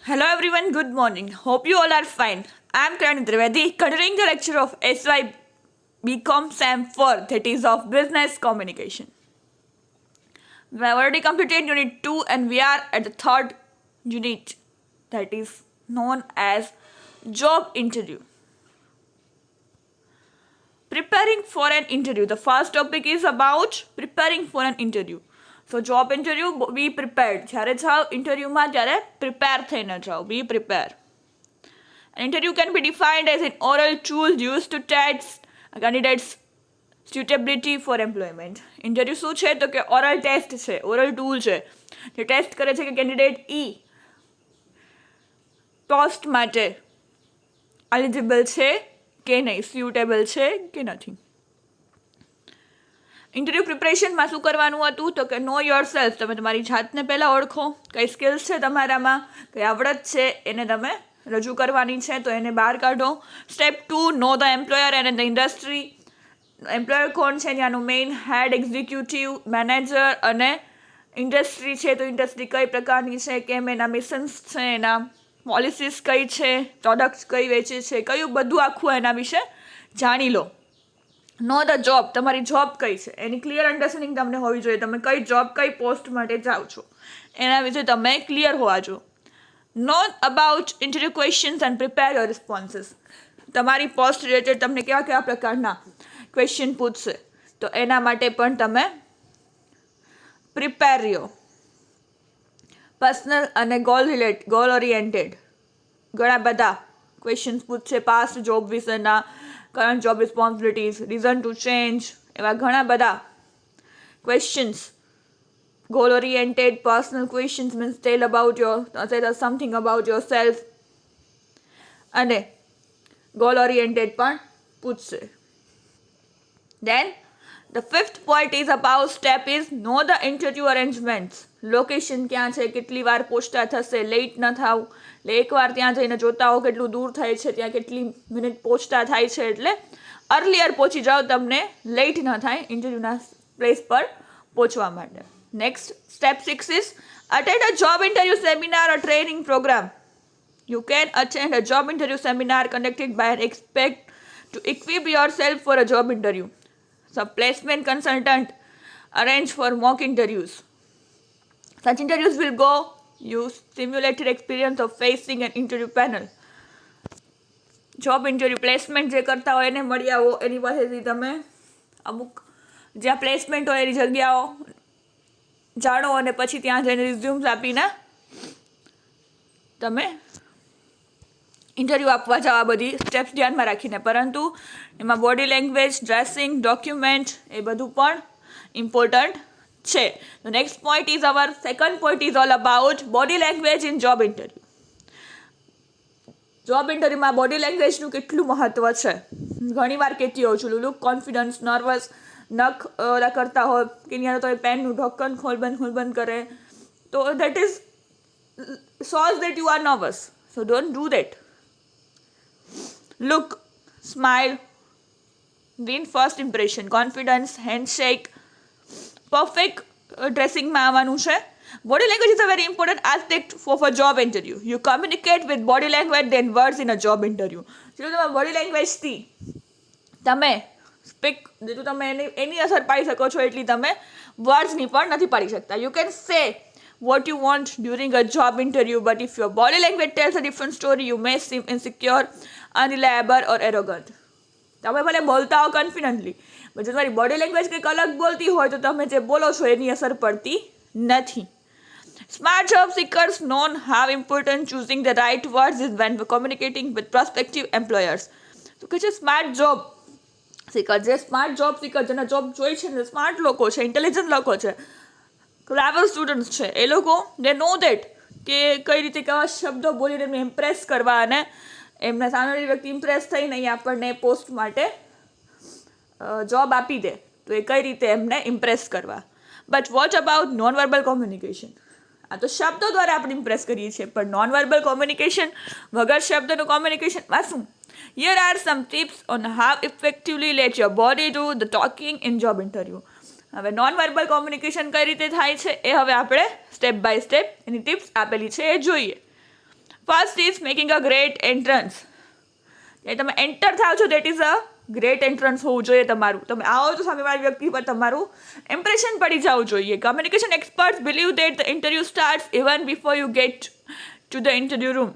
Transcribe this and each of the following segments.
Hello everyone, good morning. Hope you all are fine. I am Kiran Trivedi, continuing the lecture of SY BCom SAM 4, that is of Business Communication. We have already completed Unit 2 and we are at the third unit, that is known as Job Interview. Preparing for an interview. The first topic is about preparing for an interview. So job interview, be prepared. જ્યારે જાઓ ઇન્ટરવ્યુમાં ત્યારે prepare થઈને જાઓ. Be prepared. An interview can be defined as an oral tool used to test a candidate's suitability for employment. Interview શું છે તો કે oral test છે, ઓરલ ટૂલ છે જે ટેસ્ટ કરે છે કે કેન્ડિડેટ પોસ્ટ માટે એલિજિબલ છે કે નહીં, સ્યુટેબલ છે કે નથી. ઇન્ટરવ્યૂ પ્રિપરેશનમાં શું કરવાનું હતું તો કે નો યોર સેલ્ફ. તમે તમારી જાતને પહેલાં ઓળખો, કઈ સ્કિલ્સ છે તમારામાં, કઈ આવડત છે એને તમે રજૂ કરવાની છે તો એને બહાર કાઢો. Step 2, know the employer and the industry. Employer કોણ છે, ત્યાંનું મેઇન હેડ, એક્ઝિક્યુટિવ, મેનેજર અને ઇન્ડસ્ટ્રી છે તો ઇન્ડસ્ટ્રી કઈ પ્રકારની છે, કેમ એના મિશન્સ છે, એના પોલિસીસ કઈ છે, પ્રોડક્ટ્સ કઈ વેચે છે, કયું બધું આખું એના વિશે જાણી લો. નો ધ જોબ, તમારી જોબ કઈ છે એની ક્લિયર અન્ડરસ્ટેન્ડિંગ તમને હોવી જોઈએ. તમે કઈ જોબ કઈ પોસ્ટ માટે જાઓ છો એના વિશે તમે ક્લિયર હોવા જો. Know about interview questions and prepare your responses. તમારી પોસ્ટ રિલેટેડ તમને કેવા કેવા પ્રકારના ક્વેશ્ચન પૂછશે તો એના માટે પણ તમે પ્રિપેર રહ્યો. પર્સનલ અને ગોલ ઓરિએન્ટેડ ઘણા બધા ક્વેશ્ચન્સ પૂછશે. પાસ્ટ જોબ વિશેના, current job responsibilities, reason to change, એવા ઘણા બધા questions. Goal oriented personal questions means tell something about yourself, અને ગોલ ઓરિએન્ટેડ પણ પૂછશે. Then the fifth point is about step is know the interview arrangements. Location ક્યાં છે, કેટલી વાર પહોંચતા થશે, લેટ ન થાવ. એટલે એકવાર ત્યાં જઈને જોતા હો કેટલું દૂર થાય છે, ત્યાં કેટલી મિનિટ પહોંચતા થાય છે, એટલે અર્લિયર પહોંચી જાઓ, તમને લેટ ન થાય ઇન્ટરવ્યુના પ્લેસ પર પહોંચવા માટે. Next step 6 is attend a job interview seminar or training program. You can attend a job interview seminar conducted by an expert to equip yourself for a job interview. So placement consultant arrange for mock interviews. Such interviews will go use simulated experience of facing an interview panel. Job interview placement જે કરતા હોય એને મળી આવો, એની પાસેથી તમે અમુક જ્યાં પ્લેસમેન્ટ હોય એની જગ્યાઓ જાણો અને પછી ત્યાં જઈને રિઝ્યુમ્સ આપીને તમે ઇન્ટરવ્યૂ આપવા જાઓ. આ બધી સ્ટેપ્સ ધ્યાનમાં રાખીને, પરંતુ એમાં બોડી લેંગ્વેજ, ડ્રેસિંગ, ડોક્યુમેન્ટ એ બધું પણ ઇમ્પોર્ટન્ટ છે. Next point is our second point is all about body language in job interview. Job ઇન્ટરવ્યૂમાં બોડી લેંગ્વેજનું કેટલું મહત્ત્વ છે ઘણી વાર કહેતી હોઉં છું. લુક કોન્ફિડન્સ, નર્વસ, નખ ઓલા કરતા હોય કે ત્યાં તો એ પેનનું ઢક્કન ખોલબંધ કરે તો that is shows that you are nervous. So don't do that. Look, smile, win first impression, confidence, handshake, perfect dressingમાં આવવાનું છે. Body language is a very important aspect of a job interview. You communicate with body language than words in a job interview. જો તમે body લેંગ્વેજથી તમે તમે એની અસર પાડી શકો છો એટલી તમે વર્ડ્સની પણ નથી પાડી શકતા. You can say what you want during a job interview, but if your body language tells a different story, you may seem insecure, unreliable or arrogant. તમે ભલે બોલતા હો કોન્ફિડન્ટલી, પણ જો તમારી બોડી લેંગ્વેજ કંઈક અલગ બોલતી હોય તો તમે જે બોલો છો એની અસર પડતી નથી. Smart job seekers know how important choosing the right words is when communicating with prospective employers. તો કે છે સ્માર્ટ જોબ સિકર, જે સ્માર્ટ જોબ સિકર જેના જોબ જોઈ છે ને સ્માર્ટ લોકો છે, ઇન્ટેલિજન્ટ લોકો છે, ક્લેવર સ્ટુડન્ટ્સ છે, એ લોકો દે નો દેટ કે કઈ રીતે કેવા શબ્દો બોલીને એમને ઇમ્પ્રેસ કરવા અને એમના સામેની વ્યક્તિ ઇમ્પ્રેસ થઈને અહીંયા આપણને પોસ્ટ માટે જોબ આપી દે તો એ કઈ રીતે એમને ઇમ્પ્રેસ કરવા. But what about non verbal communication? આ તો શબ્દો દ્વારા આપણે ઇમ્પ્રેસ કરીએ છીએ, પણ નોન વર્બલ કોમ્યુનિકેશન વગર શબ્દનું કોમ્યુનિકેશનમાં શું? Here are some tips on how effectively let your body do the talking in job interview. હવે નોન વર્બલ કોમ્યુનિકેશન કઈ રીતે થાય છે એ હવે આપણે સ્ટેપ બાય સ્ટેપ એની ટિપ્સ આપેલી છે એ જોઈએ. First is making a great entrance. એ તમે એન્ટર થાવ છો that is a great entrance હોવું જોઈએ તમારું. તમે આવો તો સામેવાળી વ્યક્તિ પર તમારું ઇમ્પ્રેશન પડી જવું જોઈએ. Communication experts believe that the interview starts even before you get to the interview room.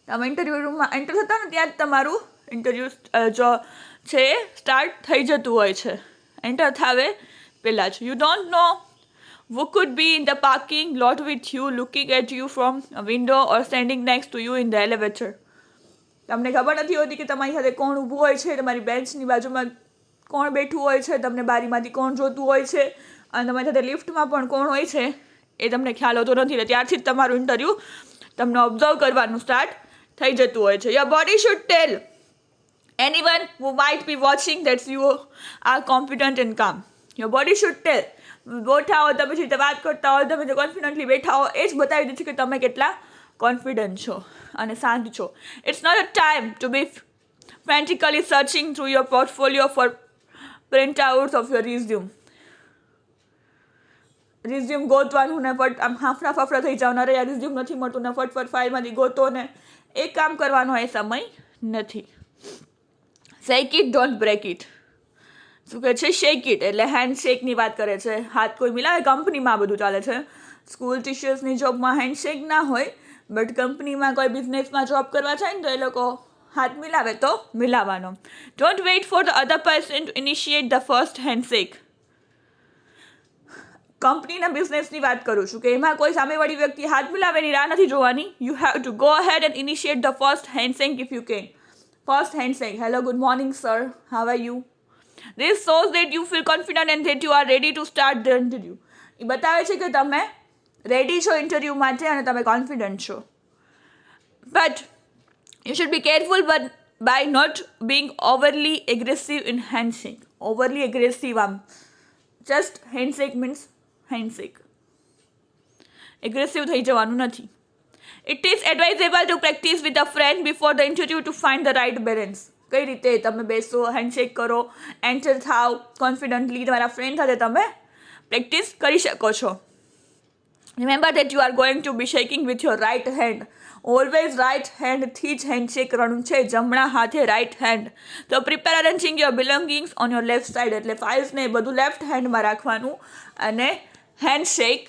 તમે ઇન્ટરવ્યૂ રૂમમાં એન્ટર થતા ને ત્યાં જ તમારું ઇન્ટરવ્યૂ જો છે સ્ટાર્ટ થઈ જતું હોય છે એન્ટર થાવે પહેલાં જ. You don't know who could be in the parking lot with you, looking at you from a window or standing next to you in the elevator. તમને ખબર નથી હોતી કે તમારી સાથે કોણ ઊભું હોય છે, તમારી બેન્ચની બાજુમાં કોણ બેઠું હોય છે, તમને બારીમાંથી કોણ જોતું હોય છે, અને તમારી સાથે લિફ્ટમાં પણ કોણ હોય છે એ તમને ખ્યાલ હોતો નથી. ત્યારથી જ તમારું ઇન્ટરવ્યૂ તમને ઓબ્ઝર્વ કરવાનું સ્ટાર્ટ થઈ જતું હોય છે. Your body should tell anyone who might be watching that you are confident and calm. Your body should tell. બેઠા હો તમે જે રીતે વાત કરતા હોય, તમે જે કોન્ફિડન્ટલી બેઠા હો એ જ બતાવી દે છે કે તમે કેટલા કોન્ફિડન્ટ છો અને શાંત છો. It's not a time to be frantically searching through your portfolio for printouts of your resume. Resume ગોતવાનું ને ફટ આમ હાફરા ફાફરા થઈ જાવ, અરે યાર રિઝ્યુમ નથી મળતું ને ફટફટ ફાઇલમાંથી ગોતો ને એ કામ કરવાનો એ સમય નથી. શેક ઇટ ડોન્ટ બ્રેક ઇટ. શું કહે છે? શેક ઇટ એટલે હેન્ડ શેકની વાત કરે છે. હાથ કોઈ મિલાવે, કંપનીમાં બધું ચાલે છે. સ્કૂલ ટીચર્સની જોબમાં હેન્ડ શેક ના હોય, બટ કંપનીમાં કોઈ બિઝનેસમાં જોબ કરવા જાય ને તો એ લોકો હાથ મિલાવે તો મિલાવાનો. Don't wait for the other person to initiate the first handshake. કંપનીના બિઝનેસની વાત કરું છું કે એમાં કોઈ સામેવાળી વ્યક્તિ હાથ મિલાવેની રાહ નથી જોવાની. You have to go ahead and initiate the first hand shake if you can. First hand shake. Hello, good morning sir, how are you? This shows that you feel confident and that you are ready to start the interview. એ બતાવે છે કે તમે ready છો interview માટે અને તમે confident છો. But you should be careful but by not being overly aggressive in handshake. Overly aggressive આમ just handshake means handshake. Aggressive થઈ જવાનું નથી. It is advisable to practice with a friend before the interview to find the right balance. કઈ રીતે તમે બેસો, handshake કરો, enter થાવ કોન્ફિડન્ટલી, તમારા ફ્રેન્ડ સાથે તમે પ્રેક્ટિસ કરી શકો છો. Remember that you are going to be shaking with your right hand. Always right હેન્ડથી જ હેન્ડશેક કરવાનું છે, જમણા હાથે રાઇટ હેન્ડ. તો prepare arranging your belongings on your left side એટલે ફાઇલ્સને બધું લેફ્ટ હેન્ડમાં રાખવાનું અને હેન્ડશેક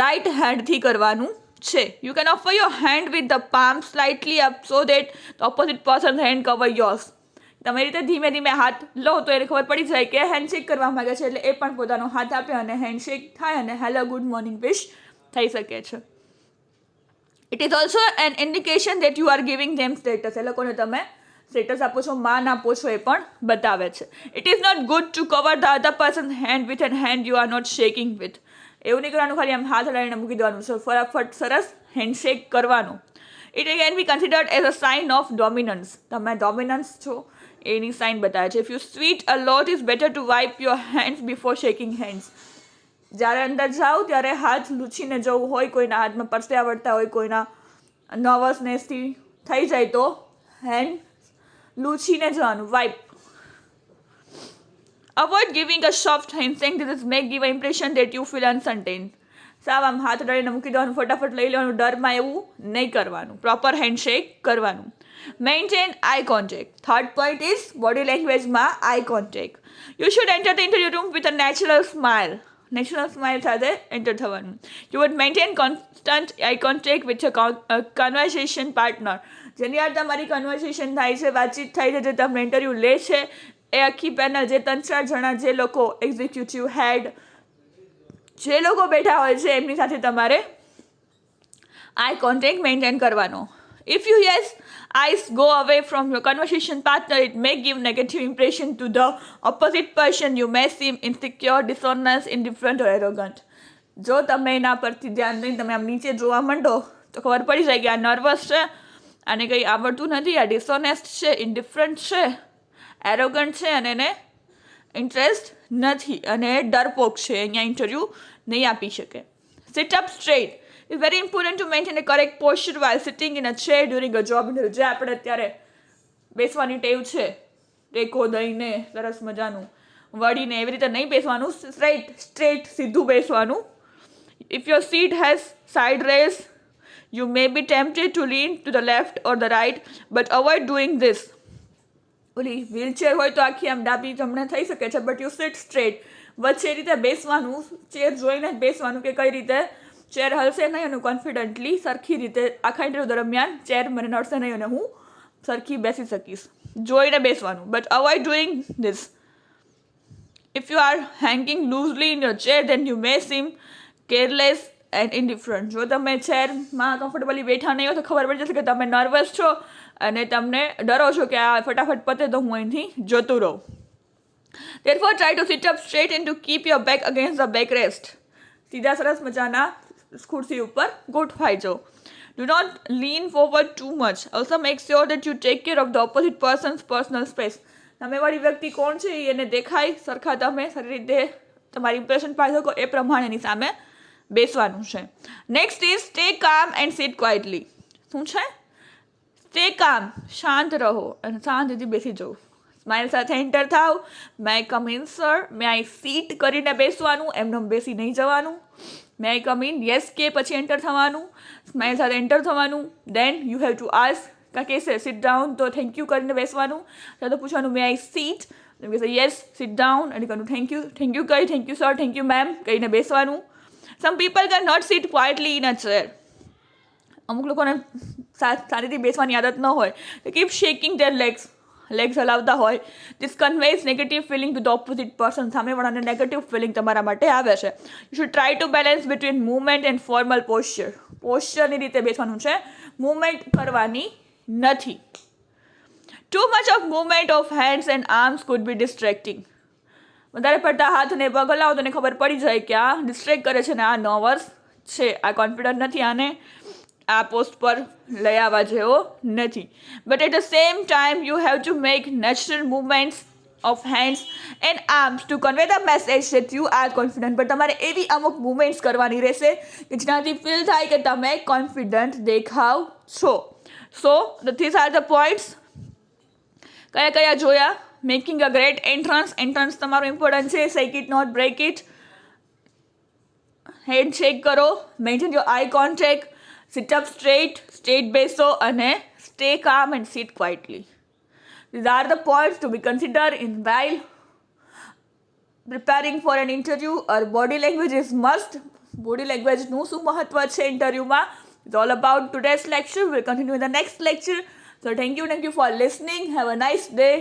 રાઇટ હેન્ડથી કરવાનું છે. You can offer your hand with the palm slightly up so that the opposite person's hand cover yours. તમે રીતે ધીમે ધીમે હાથ લો તો એને ખબર પડી જાય કે હેન્ડશેક કરવા માંગે છે, એટલે એ પણ પોતાનો હાથ આપે અને હેન્ડશેક થાય અને હેલો ગુડ મોર્નિંગ વિશ થઈ શકે છે. It is also an indication that you are giving them status. એ લોકોને તમે સ્ટેટસ આપો છો, માન આપો છો એ પણ બતાવે છે. It is not good to cover the other person hand with an hand you are not shaking with. એવું નહીં કરવાનું ખાલી આમ હાથ લઈને મૂકી દેવાનું છે, ફટાફટ સરસ હેન્ડશેક કરવાનું. It can be considered as a sign of dominance. તમે ડોમિનન્સ છો એની સાઇન બતાવે છે. If you sweat a lot is better to wipe your hands before shaking hands. જ્યારે અંદર જાઓ ત્યારે હાથ લૂછીને જવું હોય, કોઈના હાથમાં પરસે આવડતા હોય, કોઈના નર્વસનેસથી થઈ જાય તો હેન્ડ લૂછીને જવાનું, wipe. Avoid giving a soft handshake. This may give an impression that you feel uncertain. સાવ આમ હાથ ડળીને મૂકી દેવાનું, ફટાફટ લઈ લેવાનું, ડરમાં એવું નહીં કરવાનું. પ્રોપર હેન્ડશેક કરવાનું. Maintain eye contact. Third point is body લેંગ્વેજમાં eye contact. You should enter the interview room with a natural smile. Natural smile સાથે એન્ટર થવાનું. You would maintain constant eye contact with a conversation partner. જેની યાર તમારી conversation થાય છે, વાતચીત થાય છે, જે તમને ઇન્ટરવ્યૂ લે છે એ આખી પેનલ, જે 3-4 જણા જે લોકો એક્ઝિક્યુટિવ હેડ જે લોકો બેઠા હોય છે એમની સાથે તમારે આઈ કોન્ટેક્ટ મેન્ટેન કરવાનો. If you eyes go away from your conversation partner, it may give negative impression to the opposite person. You may seem insecure, dishonest, indifferent or arrogant. જો તમે એના પરથી ધ્યાન દઈને તમે આમ નીચે જોવા માંડો તો ખબર પડી જાય કે આ નર્વસ છે, આને કંઈ આવડતું નથી, આ ડિસોનેસ્ટ છે, ઇન્ડિફરન્ટ છે, એરોગન્ટ છે અને એને ઇન્ટરેસ્ટ નથી અને ડરપોક છે, અહીંયા ઇન્ટરવ્યૂ નહીં આપી શકે. Sit up straight. It's very important to maintain a correct posture while sitting in a chair during a job interview. જે આપણે અત્યારે બેસવાની ટેવ છે, ટેકો દઈને સરસ મજાનું વળીને એવી રીતે નહીં બેસવાનું, સ્ટ્રેટ સીધું બેસવાનું. If your seat has side rails, You may be tempted to lean to the left or the right, but avoid doing this. ઓલી વ્હીલચેર હોય તો આખી આમ ડાબી જમણે થઈ શકે છે, બટ યુ સિટ સ્ટ્રેટ. વચ્ચે એ રીતે બેસવાનું, ચેર જોઈને જ બેસવાનું કે કઈ રીતે ચેર હલશે નહીં અને કોન્ફિડન્ટલી સરખી રીતે આખા ઇન્ટરવ્યૂ દરમિયાન ચેર મને નડશે નહીં અને હું સરખી બેસી શકીશ. જોઈને બેસવાનું, but avoid doing this. If you are hanging loosely in your chair, then you may seem careless and indifferent. જો તમે ચેરમાં કમ્ફર્ટેબલી બેઠા નહીં હો તો ખબર પડી જશે કે તમે નર્વસ છો અને તમને ડરો છો કે આ ફટાફટ પતે તો હું અહીંથી જતું રહું. Therefore, try to sit up straight and to keep your back against the backrest. સીધા સરસ મજાના ખુરશી ઉપર ગોઠવાઈ જાઓ. Do not lean forward too much. Also make sure that you take care of the opposite person's personal space. સામેવાળી વ્યક્તિ કોણ છે એને દેખાય સરખા તમે સારી રીતે તમારી ઇમ્પ્રેશન પાડી શકો એ પ્રમાણેની સામે બેસવાનું છે. Next is stay calm and sit quietly. શું છે? સ્ટે કામ, શાંત રહો અને શાંતિથી બેસી જાઓ. સ્માઇલ સાથે એન્ટર થાવ. May I come in sir, may I sit કરીને બેસવાનું, એમને બેસી નહીં જવાનું. મે આઈ કમ ઇન, યસ કે પછી એન્ટર થવાનું. સ્માઇલ સાથે એન્ટર થવાનું. Then you have to ask, કાં કહેશે સિટ ડાઉન તો થેન્ક યુ કરીને બેસવાનું. ત્યારે તો પૂછવાનું મે આઈ સીટ, કહેશે યસ સિટ ડાઉન અને કહ્યું થેન્ક યુ કહી thank you sir, thank you ma'am કહીને બેસવાનું. Some people can not seat quietly in a chair. અમુક લોકોને શાંતિથી બેસવાની આદત ન હોય તો કીપ શેકિંગ ધેર લેગ્સ હલાવતા હોય. This conveys negative feeling to the opposite person. સામેવાળાને નેગેટિવ ફિલિંગ તમારા માટે આવે છે. You should try to balance between movement and formal posture. પોસ્ચરની રીતે બેસવાનું છે, મૂવમેન્ટ કરવાની નથી. Too much of movement of hands and arms could be distracting. વધારે પડતા હાથને પગ હલાવો તો એને ખબર પડી જાય કે આ ડિસ્ટ્રેક્ટ કરે છે ને આ નર્વસ છે, આ કોન્ફિડન્ટ નથી, આને આ પોસ્ટ પર લઈ આવવા જેવો નથી. But at the same time you have to make natural movements of hands and arms to convey the message that you are confident. પણ તમારે એવી અમુક મૂવમેન્ટ્સ કરવાની રહેશે કે જેનાથી ફીલ થાય કે તમે કોન્ફિડન્ટ દેખાવ છો. So this are the points. કયા જોયા? મેકિંગ અ ગ્રેટ એન્ટ્રન્સ તમારું ઇમ્પોર્ટન્ટ છે. Shake it not break it. Hand shake કરો. Maintain your eye contact. Sit up straight બેસો અને stay calm and sit quietly. These are the points to be considered in while preparing for an interview. Or body language is must. Body language નું શું મહત્વ છે ઇન્ટરવ્યુમાં? It's all about today's lecture. We'll continue in the next lecture. So thank you for listening. Have a nice day.